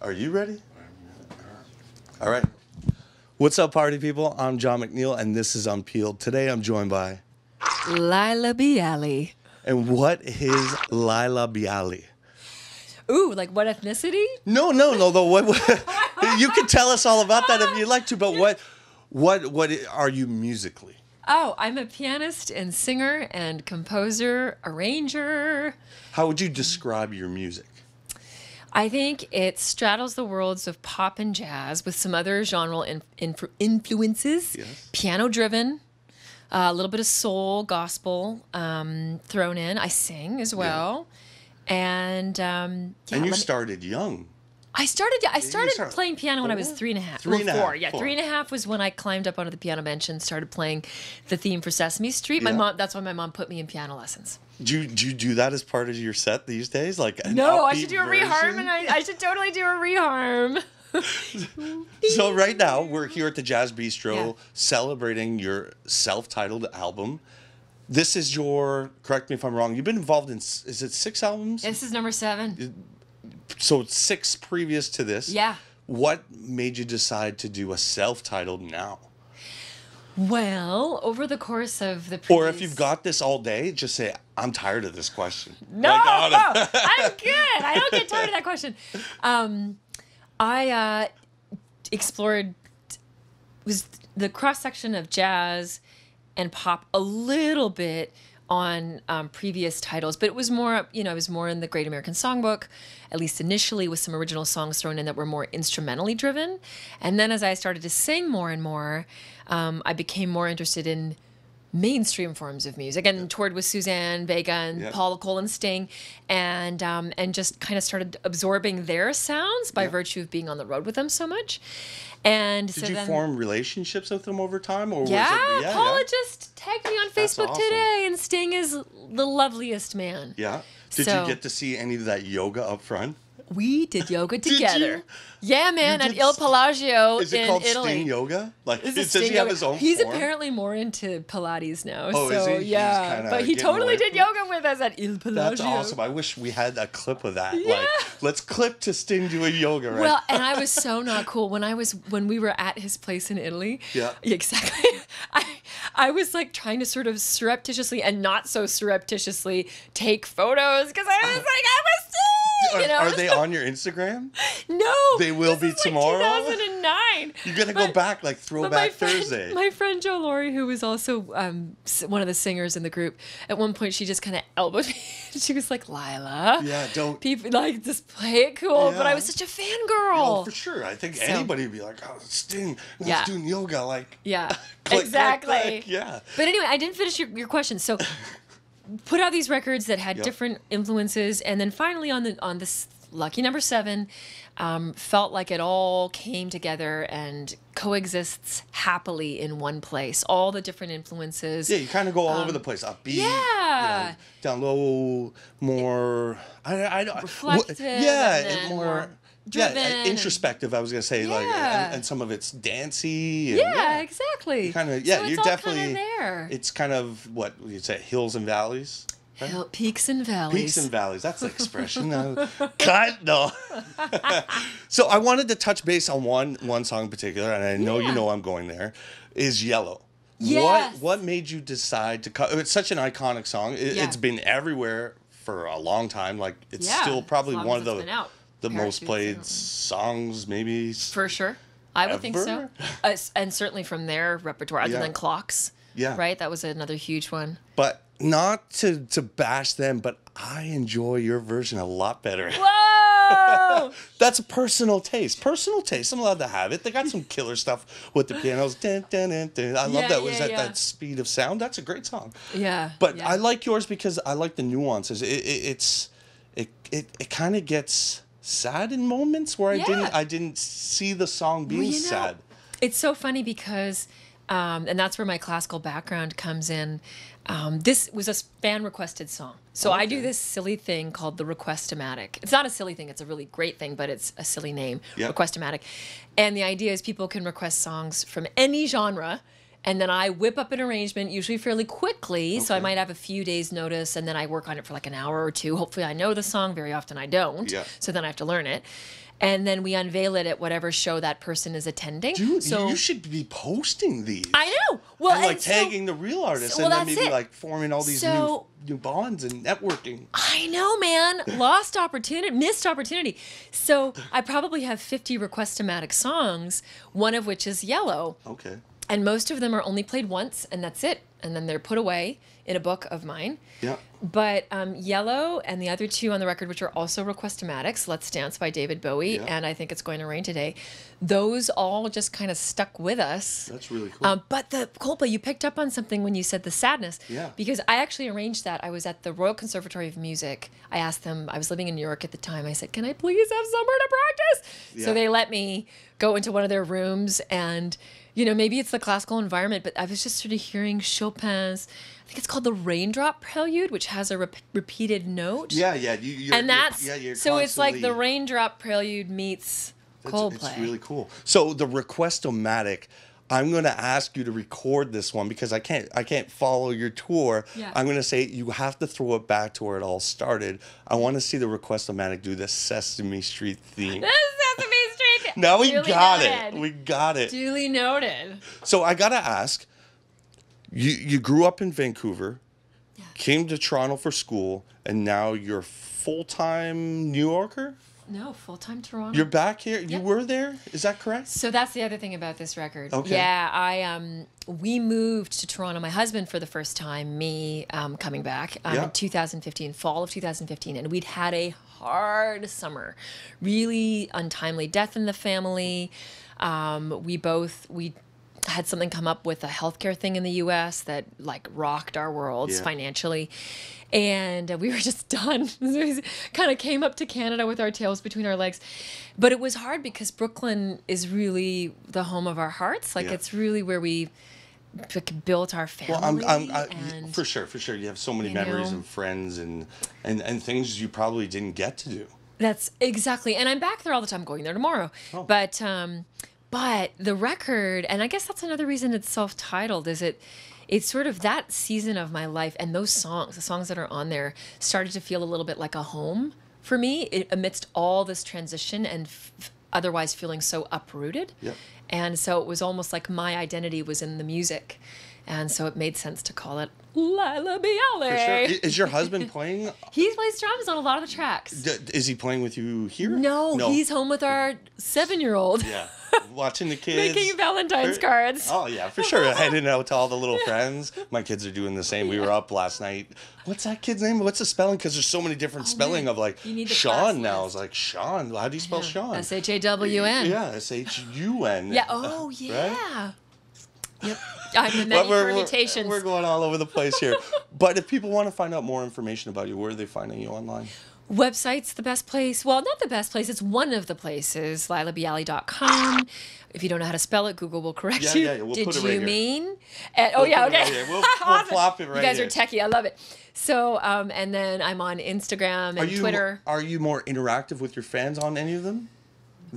Are you ready? All right. What's up, party people? I'm John Macneill, and this is Unpeeled. Today, I'm joined by Laila Biali. And what is Laila Biali? Ooh, like what ethnicity? No. What you can tell us all about that if you'd like to. But what are you musically? Oh, I'm a pianist and singer and composer, arranger. How would you describe your music? I think it straddles the worlds of pop and jazz with some other genre influences. Yes. Piano-driven, a little bit of soul, gospel thrown in. I sing as well. Yeah. And you started young. I started playing piano when I was 3.5. 4. Yeah, 3.5 was when I climbed up onto the piano bench and started playing the theme for Sesame Street. Yeah. That's why my mom put me in piano lessons. Do you do that as part of your set these days? Like no, I should do a reharm, and I should totally do a reharm. So right now we're here at the Jazz Bistro celebrating your self-titled album. This is your, correct me if I'm wrong, you've been involved in, is it 6 albums? This is number 7. So 6 previous to this. Yeah. What made you decide to do a self-titled now? Well, over the course of the Or if you've got this all day, just say, I'm tired of this question. No, I'm good. I don't get tired of that question. I explored was the cross-section of jazz and pop a little bit on previous titles, but it was more, I was more in the Great American Songbook, at least initially, with some original songs thrown in that were more instrumentally driven. And then as I started to sing more and more, I became more interested in mainstream forms of music and toured with Suzanne Vega and Paula Cole and Sting, and just kind of started absorbing their sounds by virtue of being on the road with them so much. And Did you form relationships with them over time? Or Paula just tagged me on Facebook today, and Sting is the loveliest man. Yeah. Did you get to see any of that yoga up front? We did yoga together. Yeah, man, at Il Palagio in Italy. Is it called Sting Yoga? Like, does he have his own He's form? apparently more into Pilates now. Oh, so, is he? Yeah, but he totally did yoga with us at Il Palagio. That's awesome. I wish we had a clip of that. Yeah. Like, let's clip to Sting doing yoga, right? Well, and I was so not cool when we were at his place in Italy. Yeah. Exactly. I was like trying to sort of surreptitiously and not so surreptitiously take photos because I was like, I was Sting! Are they on your Instagram? No. They will be tomorrow? 2009. You're going to go back, like Throwback Thursday. My friend Jo Laurie, who was also one of the singers in the group, at one point she just kind of elbowed me. She was like, Laila. Yeah, don't. People, like, just play it cool. Yeah. But I was such a fangirl. Oh, for sure. I think anybody would be like, oh, Sting, was doing yoga. Like, yeah, click, exactly. Click, click. Yeah. But anyway, I didn't finish your question. So put out these records that had different influences, and then finally on this lucky number 7, felt like it all came together and coexists happily in one place. All the different influences. Yeah, you kind of go all over the place. Upbeat. Yeah. Down low, more. I don't. Reflective. And more. Driven. Introspective. I was gonna say and some of it's dancey. And, exactly. Kind of. So you're all definitely there. It's kind of what you'd say, hills and valleys. Peaks and valleys. Peaks and valleys. That's the expression. No. So I wanted to touch base on one song in particular, and I know you know I'm going there. Is Yellow. Yes. What made you decide to? It's such an iconic song. It's been everywhere for a long time. Like it's still probably one of the most played songs, maybe. For sure, I would think so. And certainly from their repertoire, other than Clocks. Yeah. Right. That was another huge one. But not to bash them, but I enjoy your version a lot better. Whoa! That's a personal taste. Personal taste. I'm allowed to have it. They got some killer stuff with the pianos. Dun, dun, dun, dun. I love that. Was that speed of sound? That's a great song. Yeah. But I like yours because I like the nuances. It kind of gets sad in moments where I didn't see the song being sad. It's so funny because and that's where my classical background comes in. This was a fan-requested song. So I do this silly thing called the Requestomatic. It's not a silly thing. It's a really great thing, but it's a silly name, Requestomatic. And the idea is people can request songs from any genre, And then I whip up an arrangement, usually fairly quickly. So I might have a few days notice, and then I work on it for like an hour or two. Hopefully I know the song. Very often I don't. Yeah. So then I have to learn it. And then we unveil it at whatever show that person is attending. Dude, so you should be posting these. I know. Well, and like tagging the real artists, and then maybe like forming all these new bonds and networking. I know, man. Missed opportunity. So I probably have 50 Requestomatic songs, one of which is Yellow. Okay. And most of them are only played once, and that's it. And then they're put away in a book of mine. Yeah. But Yellow and the other two on the record, which are also Requestomatics, Let's Dance by David Bowie, and I Think It's Going to Rain Today, those all just kind of stuck with us. That's really cool. But the Coldplay, you picked up on something when you said the sadness. Yeah. Because I actually arranged that. I was at the Royal Conservatory of Music. I asked them, I was living in New York at the time. I said, can I please have somewhere to practice? Yeah. So they let me go into one of their rooms, and maybe it's the classical environment, but I was just sort of hearing Chopin's, I think it's called the Raindrop Prelude, which has a repeated note. Yeah. You're so it's like the Raindrop Prelude meets Coldplay. It's really cool. So the Requestomatic, I'm going to ask you to record this one because I can't follow your tour. Yeah. I'm going to say you have to throw it back to where it all started. I want to see the Requestomatic do the Sesame Street theme. Sesame Street. Now we got it. We got it. Duly noted. So I got to ask, you grew up in Vancouver, came to Toronto for school, and now you're full-time New Yorker? No, full-time Toronto. You're back here? Yep. You were there? Is that correct? So that's the other thing about this record. Okay. Yeah, we moved to Toronto, my husband for the first time, me coming back in 2015, fall of 2015, and we'd had a hard summer. Really untimely death in the family. We had something come up with a healthcare thing in the U.S. that like rocked our worlds financially. And we were just done. We kind of came up to Canada with our tails between our legs. But it was hard because Brooklyn is really the home of our hearts. Like it's really where we built our family. Well, for sure. You have so many memories and friends and things you probably didn't get to do. That's exactly. And I'm back there all the time, going there tomorrow. Oh. But the record, and I guess that's another reason it's self-titled, is it's sort of that season of my life, and those songs, the songs that are on there, started to feel a little bit like a home for me amidst all this transition and otherwise feeling so uprooted. Yep. And so it was almost like my identity was in the music. And so it made sense to call it Laila Biali. For sure. Is your husband playing? He plays drums on a lot of the tracks. Is he playing with you here? No, he's home with our 7-year-old. Yeah. Watching the kids. Making Valentine's cards. Oh, yeah, for sure. Heading out to all the little friends. My kids are doing the same. We were up last night. What's that kid's name? What's the spelling? Because there's so many different spelling of like Sean now. It's like Sean. How do you spell Sean? S-H-A-W-N. Yeah, S-H-U-N. Yeah. Oh, yeah. Right? Yep. I'm the many permutations. We're going all over the place here. But if people want to find out more information about you, where are they finding you online? Website's the best place. Well, not the best place. It's one of the places. LailaBiali.com. If you don't know how to spell it, Google will correct you. Yeah. We'll put it right Did you here. mean? Okay. We'll plop it right here. You guys are techie. I love it. So, and then I'm on Instagram and Twitter. Are you more interactive with your fans on any of them?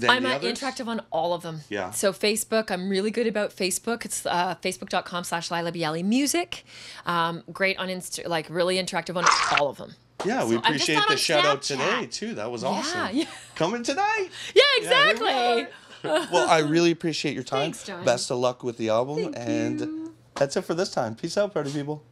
I'm interactive on all of them. Yeah. So Facebook, I'm really good about Facebook. It's facebook.com/LailaBialimusic. Great on Insta, like really interactive on all of them. Yeah, we appreciate the shout out today too. That was awesome. Yeah. Coming tonight. Yeah, exactly. Well, I really appreciate your time. Thanks, John. Best of luck with the album. Thank you. That's it for this time. Peace out, party people.